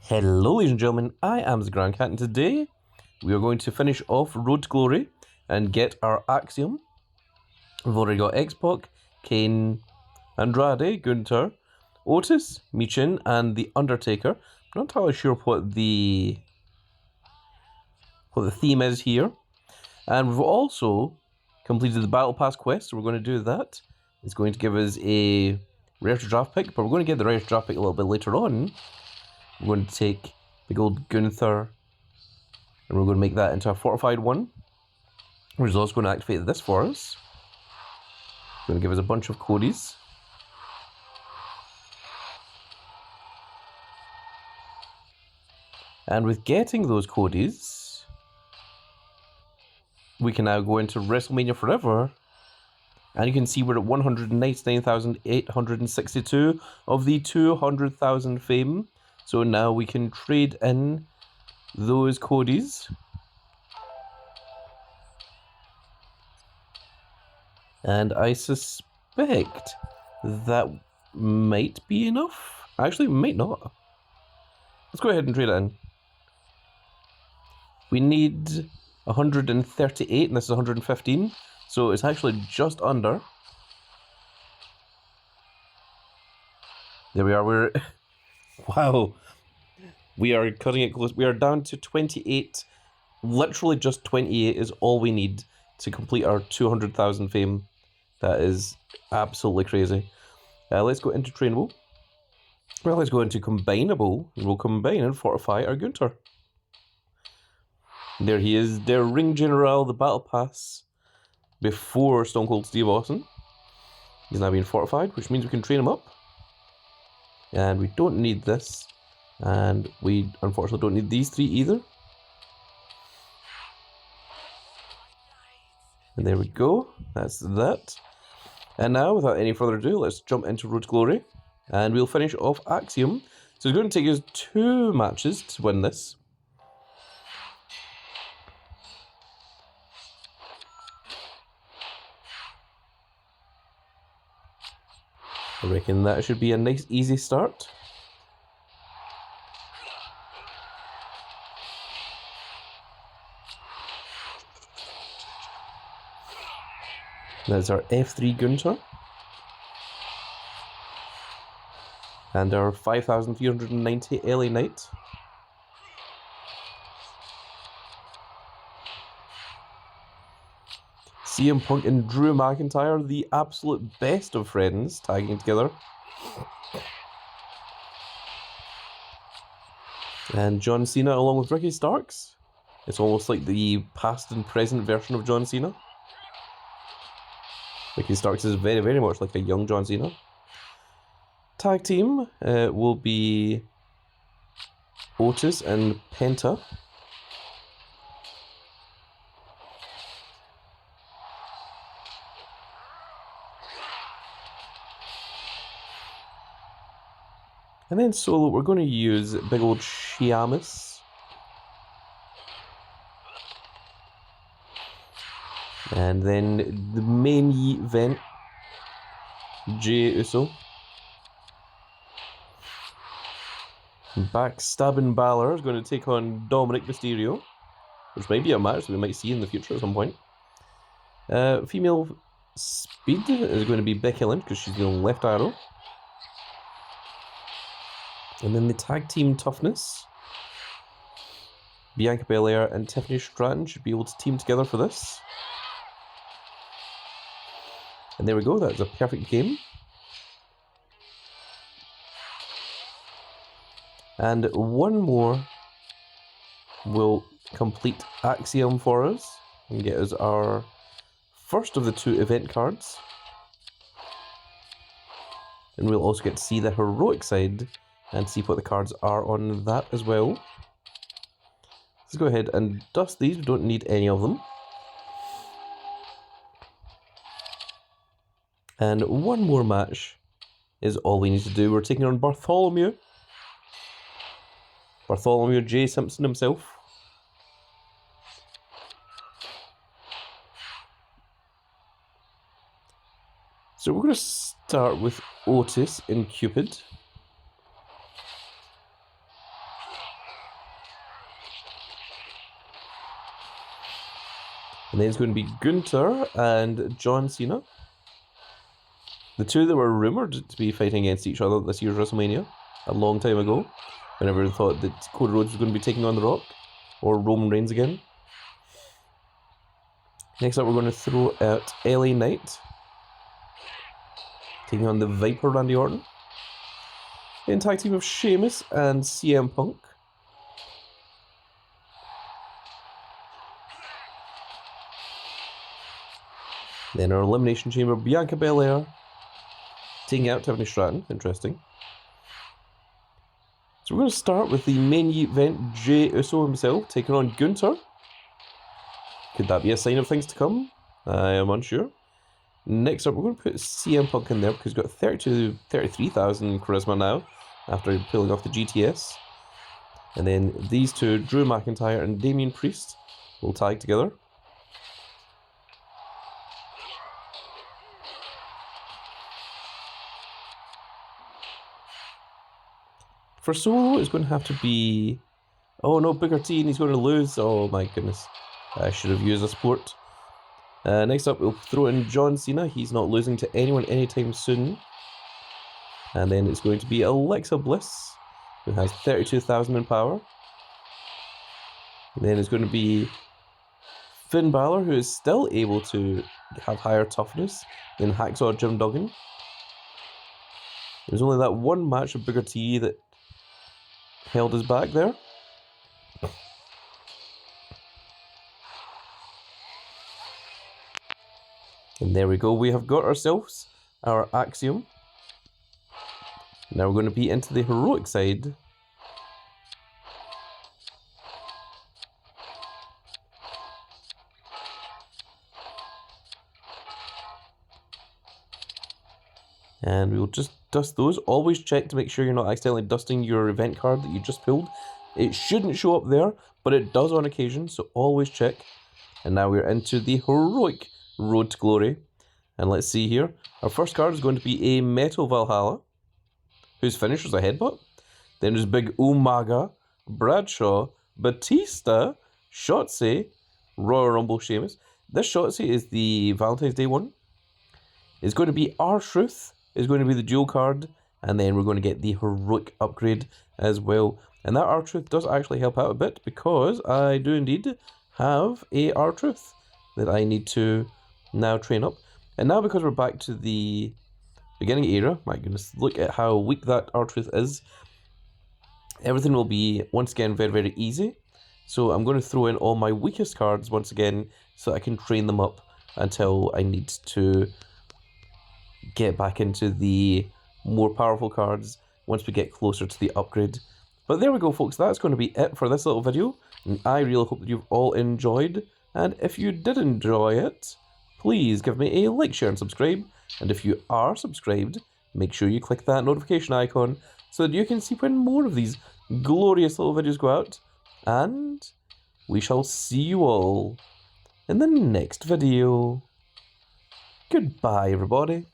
Hello ladies and gentlemen, I am the Grand Cat and today we are going to finish off Road to Glory and get our Axiom. We've already got X-Pac, Kane, Andrade, Gunther, Otis, Michin and The Undertaker. I'm not entirely sure what the theme is here. And we've also completed the Battle Pass quest, so we're going to do that. It's going to give us a rare to draft pick, but we're going to get the rare to draft pick a little bit later on. We're going to take big old Gunther and we're going to make that into a fortified one, which is also going to activate this for us. It's going to give us a bunch of Codys. And with getting those Codys, we can now go into WrestleMania Forever. And you can see we're at 199,862 of the 200,000 fame. So now we can trade in those Codys. And I suspect that might be enough. Actually, might not. Let's go ahead and trade it in. We need 138 and this is 115. So it's actually just under. There we are. We're... Wow. We are cutting it close. We are down to 28. Literally just 28 is all we need to complete our 200,000 fame. That is absolutely crazy. Let's go into trainable. Well, let's go into combinable. We'll combine and fortify our Gunther. There he is. Der Ring General, the Battle Pass. Before Stone Cold Steve Austin. He's now being fortified, which means we can train him up. And we don't need this. And we unfortunately don't need these three either. And there we go. That's that. And now, without any further ado, let's jump into Road to Glory. And we'll finish off Axiom. So it's going to take us 2 matches to win this. I reckon that should be a nice easy start. That's our F3 Gunther. And our 5,390 LA Knight. CM Punk and Drew McIntyre, the absolute best of friends, tagging together. And John Cena along with Ricky Starks. It's almost like the past and present version of John Cena. Ricky Starks is very, very much like a young John Cena. Tag team will be Otis and Penta. And then solo, we're going to use big old Sheamus. And then the main event, Jey Uso. Backstabbing Balor is going to take on Dominic Mysterio, which might be a match that we might see in the future at some point. Female speed is going to be Becky Lynch because she's doing left arrow. And then the tag team toughness, Bianca Belair and Tiffany Stratton should be able to team together for this. And there we go, that's a perfect game. And one more will complete Axiom for us and get us our first of the 2 event cards. And we'll also get to see the heroic side and see what the cards are on that as well. Let's go ahead and dust these, we don't need any of them. And one more match is all we need to do. We're taking on Bartholomew. Bartholomew J. Simpson himself. So we're going to start with Otis in Cupid. And then it's going to be Gunther and John Cena. The two that were rumoured to be fighting against each other this year's WrestleMania a long time ago. Whenever they thought that Cody Rhodes was going to be taking on The Rock or Roman Reigns again. Next up, we're going to throw out LA Knight taking on the Viper Randy Orton. In tag team of Sheamus and CM Punk. Then our Elimination Chamber, Bianca Belair taking out Tiffany Stratton. Interesting. So we're going to start with the main event, Jey Uso himself taking on Gunther. Could that be a sign of things to come? I am unsure. Next up, we're going to put CM Punk in there because he's got 33,000 charisma now after pulling off the GTS. And then these two, Drew McIntyre and Damian Priest, will tag together. For Solo, it's going to have to be... Oh no, Booker T, and he's going to lose. Oh my goodness. I should have used a support. Next up, we'll throw in John Cena. He's not losing to anyone anytime soon. And then it's going to be Alexa Bliss, who has 32,000 in power. And then it's going to be Finn Balor, who is still able to have higher toughness than Hacksaw Jim Duggan. There's only that one match of Booker T that held us back there. And there we go, we have got ourselves our Axiom. Now we're going to be into the heroic side. And we'll just dust those. Always check to make sure you're not accidentally dusting your event card that you just pulled. It shouldn't show up there, but it does on occasion, so always check. And now we're into the heroic road to glory. And let's see here. Our first card is going to be a Metal Valhalla, whose finish was a headbutt. Then there's Big Umaga, Bradshaw, Batista, Shotzi, Royal Rumble Sheamus. This Shotzi is the Valentine's Day one. It's going to be R-Truth, is going to be the dual card, and then we're going to get the heroic upgrade as well. And that R-Truth does actually help out a bit because I do indeed have a R-Truth that I need to now train up. And now because we're back to the beginning era, my goodness, look at how weak that R-Truth is. Everything will be, once again, very, very easy. So I'm going to throw in all my weakest cards once again so I can train them up until I need to get back into the more powerful cards once we get closer to the upgrade. But there we go, folks. That's going to be it for this little video. And I really hope that you've all enjoyed. And if you did enjoy it, please give me a like, share, and subscribe. And if you are subscribed, make sure you click that notification icon so that you can see when more of these glorious little videos go out. And we shall see you all in the next video. Goodbye, everybody.